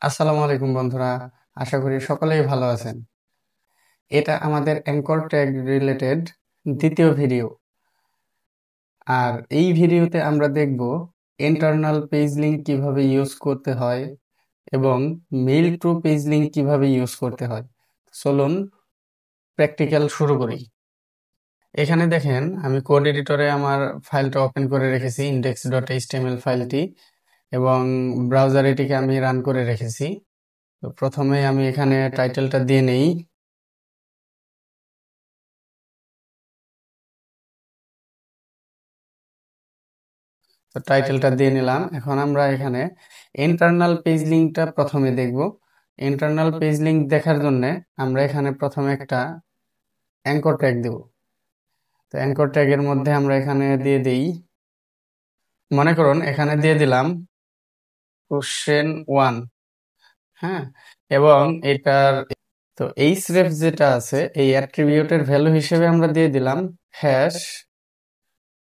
আসসালামু আলাইকুম বন্ধুরা, আশা করি সকলেই ভালো আছেন। এটা আমাদের অ্যাঙ্কর ট্যাগ রিলেটেড দ্বিতীয় ভিডিও। আর এই ভিডিওতে আমরা দেখব ইন্টারনাল পেজ লিঙ্ক কিভাবে ইউজ করতে হয় এবং মেইল টু পেজ লিঙ্ক কিভাবে ইউজ করতে হয়। চলুন প্র্যাকটিক্যাল শুরু করি। এখানে দেখেন আমি কোড এডিটরে আমার ফাইলটা ওপেন করে রেখেছি, index.html ফাইলটি, এবং ব্রাউজার এটিকে আমি রান করে রেখেছি। তো প্রথমে আমি এখানে টাইটেলটা দিয়ে নেই। তো টাইটেলটা দিয়ে নিলাম। এখন আমরা এখানে ইন্টারনাল পেজ লিঙ্কটা প্রথমে দেখব। ইন্টারনাল পেজ লিঙ্ক দেখার জন্য আমরা এখানে প্রথমে একটা অ্যাঙ্কর ট্যাগ দেব। তো অ্যাঙ্কর ট্যাগের মধ্যে আমরা এখানে দিয়ে দেই, মনে করুন এখানে দিয়ে দিলাম কোশ্চেন 1। হ্যাঁ, এবং এটার তো href যেটা আছে এই অ্যাট্রিবিউটের ভ্যালু হিসেবে আমরা দিয়ে দিলাম হ্যাশ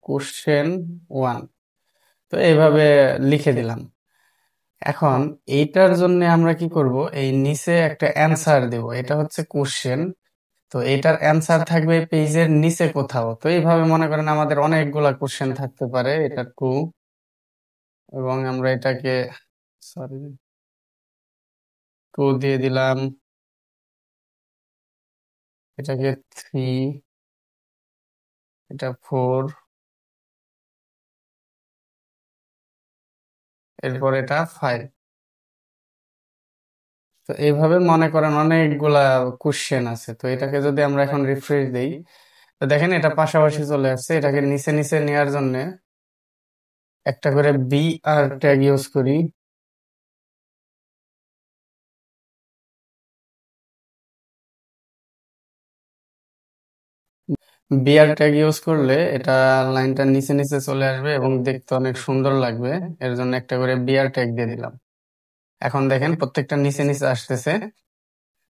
কোশ্চেন 1। তো এইভাবে লিখে দিলাম। এখন এইটার জন্য আমরা কি করব, এই নিচে একটা অ্যানসার দেব। এটা হচ্ছে কোশ্চেন, তো এটার অ্যানসার থাকবে পেজের নিচে কোথাও। তো এইভাবে মনে করেন আমাদের অনেকগুলা কোশ্চেন থাকতে পারে। এটা 2, এবং আমরা এটাকে সরি 2 দিয়ে দিলাম, এটাকে 3, এটা 4, এরপর এটা 5। তো এইভাবে মনে করেন অনেকগুলা কোশ্চেন আছে। তো এটাকে যদি আমরা এখন রিফ্রেশ দেই, তো দেখেন এটা পাশাপাশি চলে আসছে। এটাকে নিচে নিচে নেওয়ার জন্য একটা করে বিআর ট্যাগ ইউজ করি। বিআর ট্যাগ ইউজ করলে এটা লাইনটা নিচে নিচে চলে আসবে এবং দেখতে অনেক সুন্দর লাগবে। এর জন্য একটা করে বিআর ট্যাগ দিয়ে দিলাম। এখন দেখেন প্রত্যেকটা নিচে নিচে আসতেছে।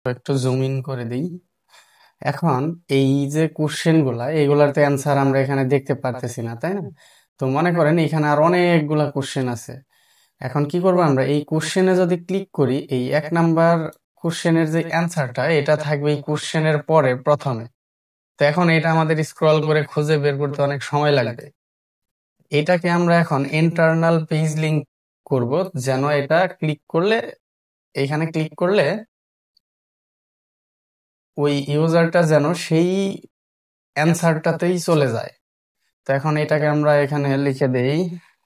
তো একটু জুম ইন করে দিই। এখন এই যে কোশ্চেন গুলা, এগুলার অ্যান্সার আমরা এখানে দেখতে পারতেছি না, তাই না? তো মনে করেন এখানে আর অনেকগুলা কোশ্চেন আছে। এখন কি করবো, আমরা এই কোশ্চেনে যদি ক্লিক করি, এই 1 নাম্বার কোশ্চেনের যে অ্যান্সারটা এটা থাকবে এই কোশ্চেনের পরে প্রথমে। তো এখন এটা আমাদের স্ক্রল করে খুঁজে বের করতে অনেক সময় লাগবে। এটাকে আমরা এখন ইন্টারনাল পেজ লিংক করব, যেন এটা ক্লিক করলে, এখানে ক্লিক করলে ওই ইউজারটা যেন সেই অ্যান্সারটাতেই চলে যায়। তো এখন এটাকে আমরা এখানে লিখে দেই,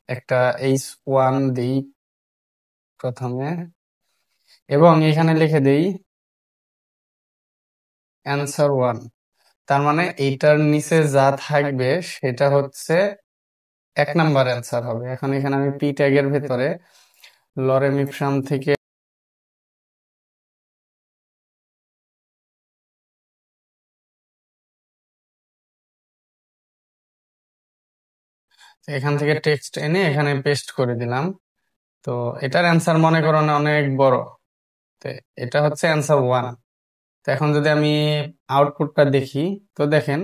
একটা h1 দিই প্রথমে, এবং এখানে লিখে দেই অ্যান্সার 1। তার মানে এইটার নিচে যা থাকবে সেটা হচ্ছে 1 নাম্বার অ্যান্সার হবে। এখন এখানে আমি পি ট্যাগের ভেতরে লরেম ইপসাম থেকে এখান থেকে টেক্সট এনে এখানে পেস্ট করে দিলাম। তো এটার অ্যান্সার মনে করেন অনেক বড়। তো এটা হচ্ছে অ্যান্সার 1। তো এখন যদি আমি আউটপুটটা দেখি, তো দেখেন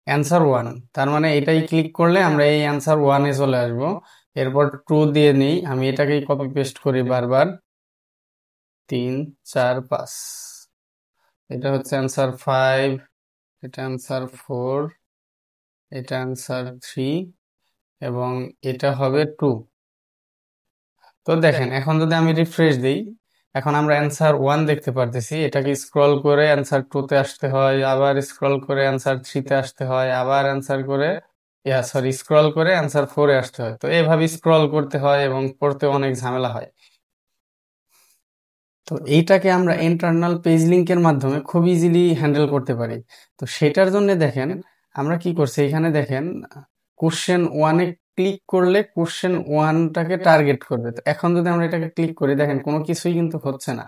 অ্যান্সার 1। তার মানে এটাই ক্লিক করলে আমরা এই অ্যান্সার 1-এ চলে আসব। এরপর 2 দিয়ে নিই, আমি এটাকেই কপি পেস্ট করি বারবার, 3, 4, 5। এটা হচ্ছে অ্যান্সার 5, এটা অ্যান্সার 4, এটা অ্যান্সার 3, এবং এটা হবে 2। তো দেখেন এখন যদি আমি রিফ্রেশ দিই, এখন আমরা অ্যান্সার 1 দেখতে পারতেছি। এটাকে স্ক্রল করে অ্যান্সার 2-তে আসতে হয়, আবার স্ক্রল করে অ্যান্সার 3-তে আসতে হয়, আবার অ্যান্সার করে স্ক্রল করে অ্যান্সার 4-এ আসতে হয়। তো এইভাবে স্ক্রল করতে হয় এবং পড়তে অনেক ঝামেলা হয়। তো এইটাকে আমরা ইন্টারনাল পেজ লিংকের মাধ্যমে খুব ইজিলি হ্যান্ডেল করতে পারি। তো সেটার জন্য দেখেন আমরা কি করছি, এখানে দেখেন কোশ্চেন 1-এ ক্লিক করলে কোশ্চেন 1টাকে টার্গেট করবে। তো এখন যদি আমরা এটাকে ক্লিক করি, দেখেন কোনো কিছুই কিন্তু হচ্ছে না।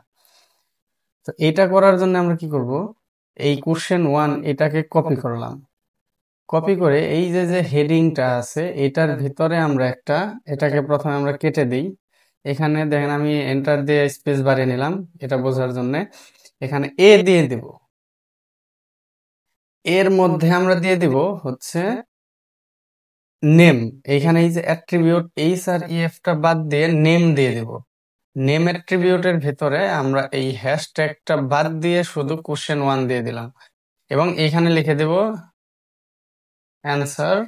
তো এটা করার জন্য আমরা কি করব, এই কোশ্চেন 1 এটাকে কপি করলাম। কপি করে এই যে যে হেডিংটা আছে এটার ভিতরে আমরা এটাকে প্রথমে আমরা কেটে দিই। এখানে দেখেন আমি এন্টার দিয়ে স্পেস বাড়িয়ে নিলাম এটা বোঝার জন্য। এখানে এ দিয়ে দিব, এর মধ্যে আমরা দিয়ে দিব হচ্ছে নেম। এইখানে এই যে অ্যাট্রিবিউট এইচ আর ইএফ টা বাদ দিয়ে নেম দিয়ে দিব। নেম অ্যাট্রিবিউটের ভেতরে আমরা এই হ্যাশট্যাগটা বাদ দিয়ে শুধু question1 দিয়ে দিলাম এবং এখানে লিখে দেব অ্যান্সার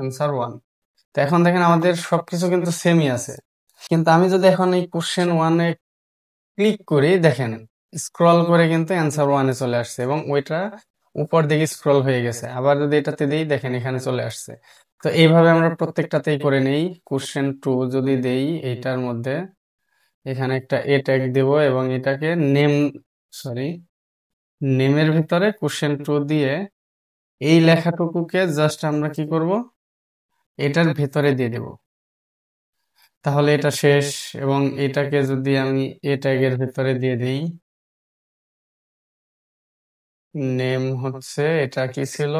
answer1। তো এখন দেখেন আমাদের সবকিছু কিন্তু সেমই আছে, কিন্তু আমি যদি এখন এই question1-এ ক্লিক করি, দেখেন স্ক্রল করে কিন্তু answer1-এ চলে আসছে এবং ওইটা উপর দিকে স্ক্রল হয়ে গেছে। আবার যদি এটাতে দিই, দেখেন এখানে চলে আসছে। তো এইভাবে আমরা প্রত্যেকটাতেই করে নেই। question2 যদি দেই, এইটার মধ্যে এখানে একটা এ ট্যাগ দেব এবং এটাকে সরি নেমের ভিতরে question2 দিয়ে এই লেখাটুকুকে জাস্ট আমরা কি করব, এটার ভেতরে দিয়ে দেব, তাহলে এটা শেষ। এবং এটাকে যদি আমি এ ট্যাগের ভেতরে দিয়ে দিই, নেম হচ্ছে এটা কি ছিল,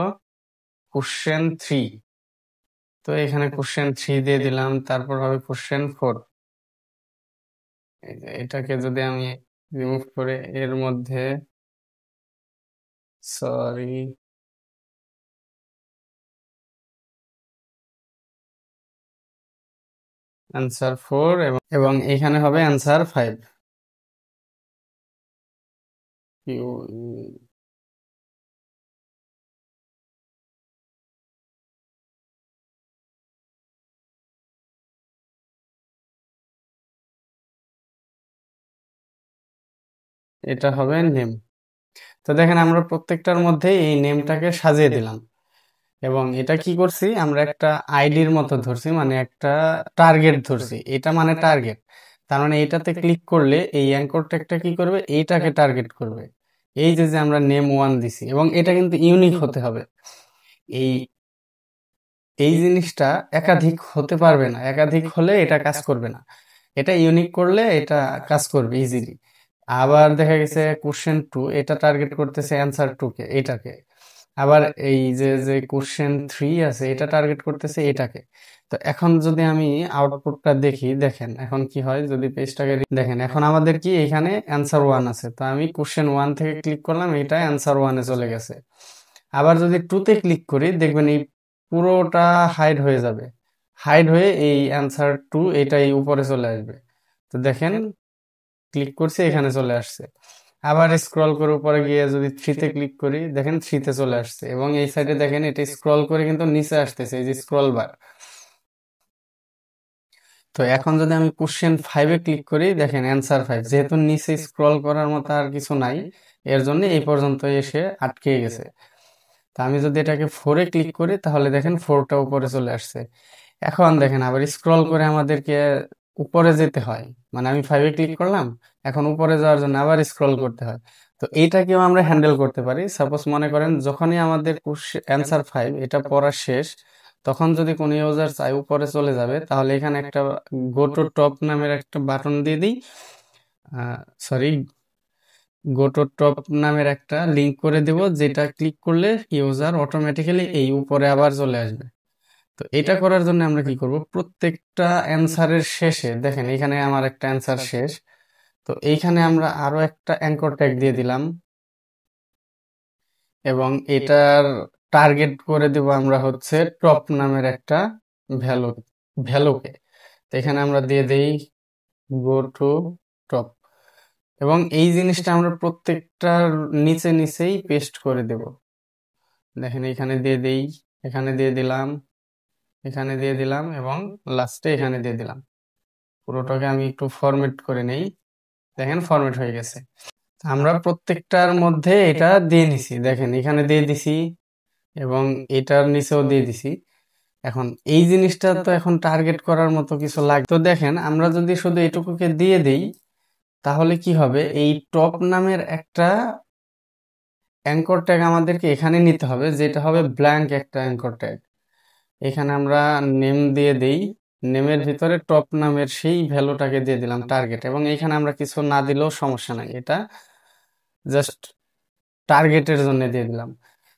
question3। তো এখানে question3 দিয়ে দিলাম, তারপর হবে question4। এটাকে যদি আমি রিমুভ করে এর মধ্যে, সরি, answer4 এবং এখানে হবে answer5। এটা হবে নেম। তো দেখেন আমরা প্রত্যেকটার মধ্যে এই নেমটাকে সাজিয়ে দিলাম এবং এটা কি করছি, আমরা একটা আইডির মতো ধরছি, মানে একটা টার্গেট ধরছি। এটা মানে টার্গেট, তার মানে এটাতে ক্লিক করলে এই অ্যাঙ্কর ট্যাগটা কি করবে, এইটাকে টার্গেট করবে। এই যে যে আমরা নেম1 দিছি, এবং এটা কিন্তু ইউনিক হতে হবে। এই এই জিনিসটা একাধিক হতে পারবে না, একাধিক হলে এটা কাজ করবে না। এটা ইউনিক করলে এটা কাজ করবে ইজিলি। আবার দেখা গেছে question2 এটা টার্গেট করতেছে answer2 কে, এটাকে। আবার এই যে যে question3 আছে এটা টার্গেট করতেছে এটাকে। তো এখন যদি আমি আউটপুটটা দেখি, দেখেন এখন কি হয়, যদি পেজটাকে দেখেন, এখন আমাদের কি এখানে answer1 আছে। তো আমি question1 থেকে ক্লিক করলাম, এটা answer1-এ চলে গেছে। আবার যদি 2-তে ক্লিক করি, দেখবেন এই পুরোটা হাইড হয়ে যাবে, হাইড হয়ে এই answer2 এটাই উপরে চলে আসবে। তো দেখেন ক্লিক করছি, এখানে চলে আসছে। আবার স্ক্রল করে উপরে গিয়ে যদি 3-তে ক্লিক করি, দেখেন 3-তে চলে আসছে। এবং এই সাইডে দেখেন এটা স্ক্রল করে কিন্তু নিচে আসতেছে, এই যে স্ক্রল বার। তো এখন যদি আমি question5-এ ক্লিক করি, দেখেন answer5, যেহেতু নিচে স্ক্রল করার মতো আর কিছু নাই, এর জন্য এই পর্যন্ত এসে আটকে গেছে। তা আমি যদি এটাকে 4-এ ক্লিক করি, তাহলে দেখেন 4টা উপরে চলে আসছে। এখন দেখেন আবার স্ক্রল করে আমাদেরকে উপরে যেতে হয়, মানে আমি 5-এ ক্লিক করলাম, এখন উপরে যাওয়ার জন্য আবার স্ক্রল করতে হয়। তো এইটাকেও আমরা হ্যান্ডেল করতে পারি। সাপোজ মনে করেন যখনই আমাদের answer5 এটা পড়া শেষ, তখন যদি কোনো ইউজার চায় উপরে চলে যাবে, তাহলে এখানে একটা গো টু টপ নামের একটা বাটন দিয়ে দিই, সরি, গো টু টপ নামের একটা লিঙ্ক করে দেব, যেটা ক্লিক করলে ইউজার অটোমেটিক্যালি এই উপরে আবার চলে আসবে। তো এটা করার জন্য আমরা কি করব, প্রত্যেকটা অ্যান্সারের শেষে দেখেন এখানে আমার একটা অ্যান্সার শেষ, তো এইখানে আমরা আরো একটা অ্যাঙ্কর ট্যাগ দিয়ে দিলাম এবং এটার টার্গেট করে দেব আমরা হচ্ছে টপ নামের একটা ভ্যালু ভ্যালুকে। তো এখানে আমরা দিয়ে দেই গো টু টপ এবং এই জিনিসটা আমরা প্রত্যেকটার নিচে নিচেই পেস্ট করে দেব। দেখেন এখানে দিয়ে দেই, এখানে দিয়ে দিলাম, এখানে দিয়ে দিলাম এবং লাস্টে এখানে দিয়ে দিলাম। পুরোটাকে আমি একটু ফরম্যাট করে নেই, দেখেন ফরম্যাট হয়ে গেছে। আমরা প্রত্যেকটার মধ্যে এটা দিয়ে নিছি, দেখেন এখানে দিয়ে দিছি এবং এটার নিচেও দিয়ে দিছি। এখন এই জিনিসটা তো এখন টার্গেট করার মতো কিছু লাগে। তো দেখেন আমরা যদি শুধু এটুকুকে দিয়ে দেই, তাহলে কি হবে, এই টপ নামের একটা অ্যাঙ্কর ট্যাগ আমাদেরকে এখানে নিতে হবে, যেটা হবে ব্ল্যাঙ্ক একটা অ্যাঙ্কর ট্যাগ। এখানে আমরা নেম দিয়ে দেই, নেমের ভিতরে টপ নামের সেই ভ্যালুটাকে দিয়ে দিলাম টার্গেট, এবং এখানে আমরা কিছু না দিলেও সমস্যা নাই, এটা জাস্ট টার্গেটের জন্য দিয়ে দিলাম।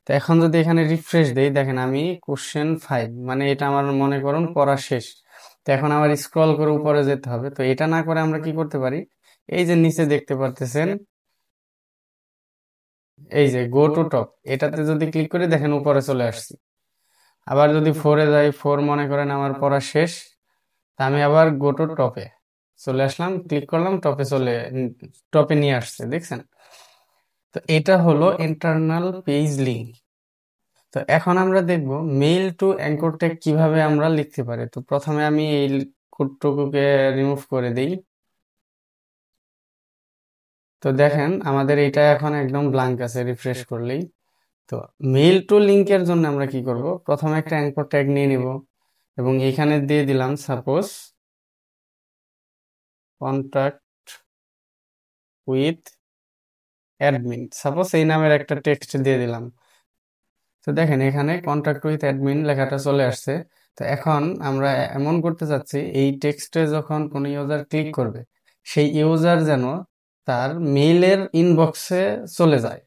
তো এখন যদি এখানে রিফ্রেশ দেই, দেখেন আমি question5 মানে এটা আমার মনে করুন পড়া শেষ। তো এখন আমার স্ক্রল করে উপরে যেতে হবে। তো এটা না করে আমরা কি করতে পারি, এই যে নিচে দেখতে পারতেছেন এই যে গো টু টপ, এটাতে যদি ক্লিক করি, দেখেন উপরে চলে আসছি। আবার যদি 4-এ যাই, 4 মনে করেন আমার পড়া শেষ, আমি আবার গো টু টপে চলে আসলাম, ক্লিক করলাম, টপে নিয়ে আসছে, দেখছেন? তো এটা হলো ইন্টারনাল পেজ লিঙ্ক। তো এখন আমরা দেখব মেইল টু অ্যাঙ্কর ট্যাগ কিভাবে আমরা লিখতে পারি। তো প্রথমে আমি এই কোডটুকুকে রিমুভ করে দিই। তো দেখেন আমাদের এটা এখন একদম ব্ল্যাঙ্ক আছে, রিফ্রেশ করলেই। তো মেইল টু লিংকের জন্য আমরা কি করব, প্রথমে একটা অ্যাঙ্কর ট্যাগ নিয়ে নিব এবং এখানে দিয়ে দিলাম suppose contact with admin, suppose এই নামের একটা টেক্সট দিয়ে দিলাম। তো দেখেন এখানে কন্টাক্ট উইথ অ্যাডমিন লেখাটা চলে আসছে। তো এখন আমরা এমন করতে চাচ্ছি, এই টেক্সটে যখন কোনো ইউজার ক্লিক করবে, সেই ইউজার যেন তার মেইলের ইনবক্সে চলে যায়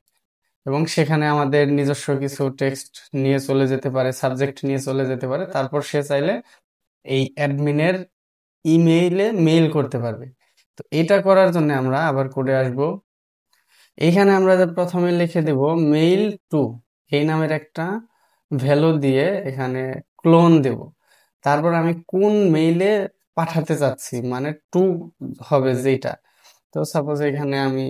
এবং সেখানে আমাদের নিজস্ব কিছু টেক্সট নিয়ে চলে যেতে পারে, সাবজেক্ট নিয়ে চলে যেতে পারে, তারপর সে চাইলে এই অ্যাডমিনের ইমেইলে মেইল করতে পারবে। তো এটা করার জন্য আমরা আবার কোডে আসব। এইখানে আমরা প্রথমে লিখে দেব মেইল টু, এই নামের একটা ভ্যালু দিয়ে এখানে ক্লোন দেব। তারপর আমি কোন মেইলে পাঠাতে চাচ্ছি, মানে টু হবে যেটা। তো সাপোজ এখানে আমি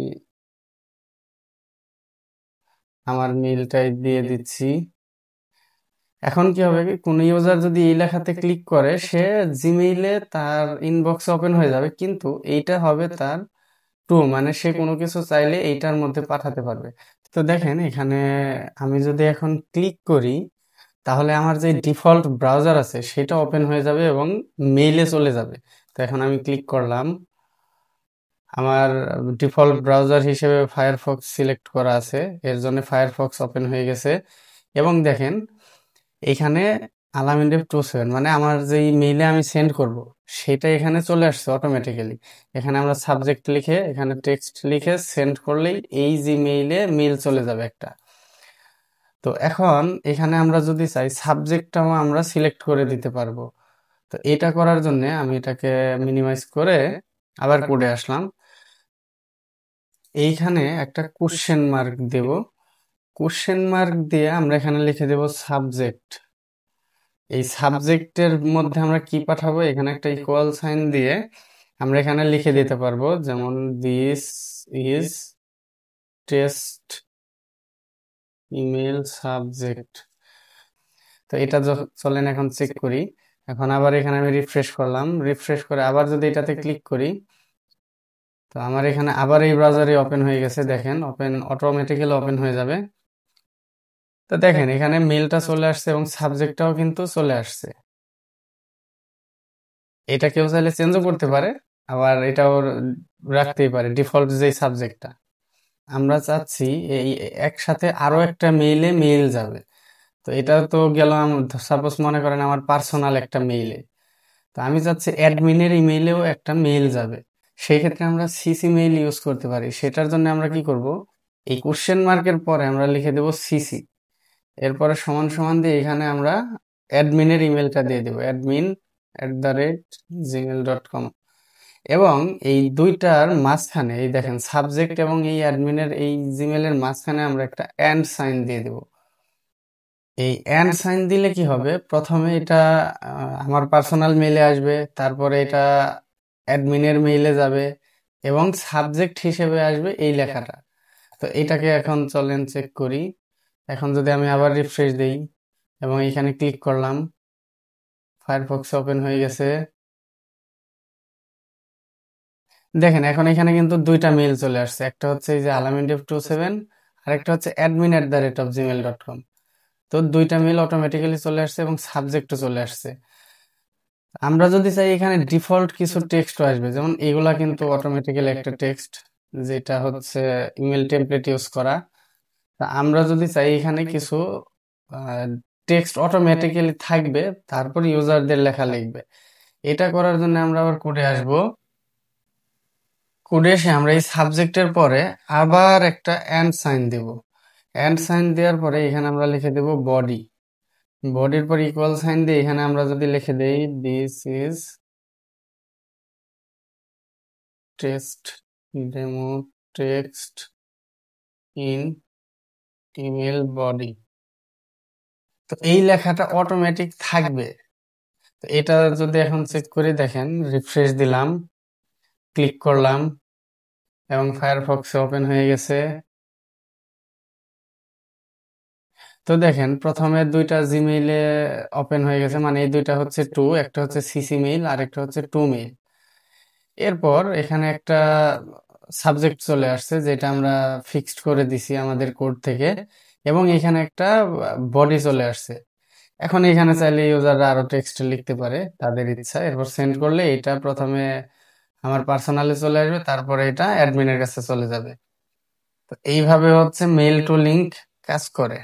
আমার মেইলটাই দিয়ে দিচ্ছি। এখন কি হবে, কি কোনো ইউজার যদি এই লেখাতে ক্লিক করে, সে জিমেইলে তার ইনবক্স ওপেন হয়ে যাবে, কিন্তু এইটা হবে তার টু, মানে সে কোনো কিছু চাইলে এইটার মধ্যে পাঠাতে পারবে। তো দেখেন এখানে আমি যদি এখন ক্লিক করি, তাহলে আমার যে ডিফল্ট ব্রাউজার আছে সেটা ওপেন হয়ে যাবে এবং মেইলে চলে যাবে। তো এখন আমি ক্লিক করলাম, আমার ডিফল্ট ব্রাউজার হিসেবে ফায়ারফক্স সিলেক্ট করা আছে, এর জন্য ফায়ারফক্স ওপেন হয়ে গেছে। এবং দেখেন এখানে alamindep27 মানে আমার যেই মেইলে আমি সেন্ড করব সেটা এখানে চলে আসছে অটোমেটিক্যালি। এখানে আমরা সাবজেক্ট লিখে এখানে টেক্সট লিখে সেন্ড করলেই এই যে মেইলে মেইল চলে যাবে একটা। তো এখন এখানে আমরা যদি চাই সাবজেক্টটাও আমরা সিলেক্ট করে দিতে পারবো। তো এটা করার জন্য আমি এটাকে মিনিমাইজ করে আবার কোডে আসলাম। এইখানে একটা কোশ্চেন মার্ক দেব, কোশ্চেন মার্ক দিয়ে আমরা এখানে লিখে দেব সাবজেক্ট। এই সাবজেক্টের মধ্যে আমরা কি পাঠাবো, এখানে একটা ইকুয়াল সাইন দিয়ে আমরা এখানে লিখে দিতে পারবো, যেমন this is test email subject. তো এটা চলেন এখন চেক করি। এখন আবার এখানে আমি রিফ্রেশ করলাম, রিফ্রেশ করে আবার যদি এটাতে ক্লিক করি, তো আমার এখানে আবার এই ব্রাউজারে ওপেন হয়ে গেছে, দেখেন ওপেন অটোমেটিক্যালি ওপেন হয়ে যাবে। তো দেখেন এখানে মেলটা চলে আসছে এবং সাবজেক্টটাও কিন্তু চলে আসছে। এটা কেউ চাইলে চেঞ্জও করতে পারে, আবার এটাও রাখতেই পারে ডিফল্ট যেই সাবজেক্টটা। আমরা চাচ্ছি এই একসাথে আরো একটা মেইলে মেইল যাবে। তো এটা তো গেল, সাপোজ মনে করেন আমার পার্সোনাল একটা মেইলে, তো আমি চাচ্ছি অ্যাডমিনের ইমেইলেও একটা মেইল যাবে। সেই ক্ষেত্রে আমরা সিসি মেইল ইউজ করতে পারি। সেটার জন্য আমরা কি করব, এই কোশ্চেন মার্কের পরে আমরা লিখে দেব সিসি, এরপরে সমান সমান দিয়ে এখানে আমরা অ্যাডমিনের ইমেলটা দিয়ে দেবো, admin@gmail.com। এবং এই দুইটার মাঝখানে এই দেখেন সাবজেক্ট এবং এই অ্যাডমিনের এই জিমেলের মাঝখানে আমরা একটা অ্যান্ড সাইন দিয়ে দেব। এই অ্যান্ড সাইন দিলে কি হবে, প্রথমে এটা আমার পার্সোনাল মেইলে আসবে, তারপরে এটা অ্যাডমিনের মেইলে যাবে এবং সাবজেক্ট হিসেবে আসবে এই লেখাটা। তো এটাকে এখন চলেন চেক করি। এখন যদি আমি আবার রিফ্রেশ দেই এবং এখানে ক্লিক করলাম, ফায়ারফক্স ওপেন হয়ে গেছে। দেখেন এখন এখানে কিন্তু দুইটা মেইল চলে আসছে, একটা হচ্ছে এই যে alamindep27 আর একটা হচ্ছে admin@gmail.com। তো দুইটা মেইল অটোমেটিক্যালি চলে আসছে এবং সাবজেক্টও চলে আসছে। আমরা যদি চাই এখানে ডিফল্ট কিছু টেক্সট আসবে, যেমন এগুলা কিন্তু অটোমেটিক্যালি একটা টেক্সট, যেটা হচ্ছে ইমেল টেমপ্লেট ইউজ করা। তা আমরা যদি চাই এখানে কিছু টেক্সট অটোমেটিক্যালি থাকবে, তারপর ইউজারদের লেখা লিখবে। এটা করার জন্য আমরা আবার কোডে আসব। কোডে এসে আমরা এই সাবজেক্টের পরে আবার একটা অ্যান্ড সাইন দেব। অ্যান্ড সাইন দেওয়ার পরে এখানে আমরা লিখে দেব বডি। বডির পর ইকুয়াল সাইন দিয়ে এখানে আমরা যদি লিখে দেই this is test demo text in email body, তো এই লেখাটা অটোমেটিক থাকবে। তো এটা যদি এখন চেক করে দেখেন, রিফ্রেশ দিলাম, ক্লিক করলাম এবং ফায়ারফক্স ওপেন হয়ে গেছে। তো দেখেন প্রথমে দুইটা জিমেইলে ওপেন হয়ে গেছে, মানে এই দুইটা হচ্ছে টু, একটা হচ্ছে সিসি মেইল আর একটা হচ্ছে টু মেইল। এরপর এখানে একটা সাবজেক্ট চলে আসছে যেটা আমরা ফিক্সড করে দিছি আমাদের কোড থেকে, এবং এখানে একটা বডি চলে আসছে। এখন এখানে চাইলে ইউজাররা আরো টেক্সট লিখতে পারে তাদের ইচ্ছা। এরপর সেন্ড করলে এটা প্রথমে আমার পার্সোনালে চলে আসবে, তারপরে এটা অ্যাডমিনের কাছে চলে যাবে। তো এইভাবে হচ্ছে মেইল টু লিংক কাজ করে।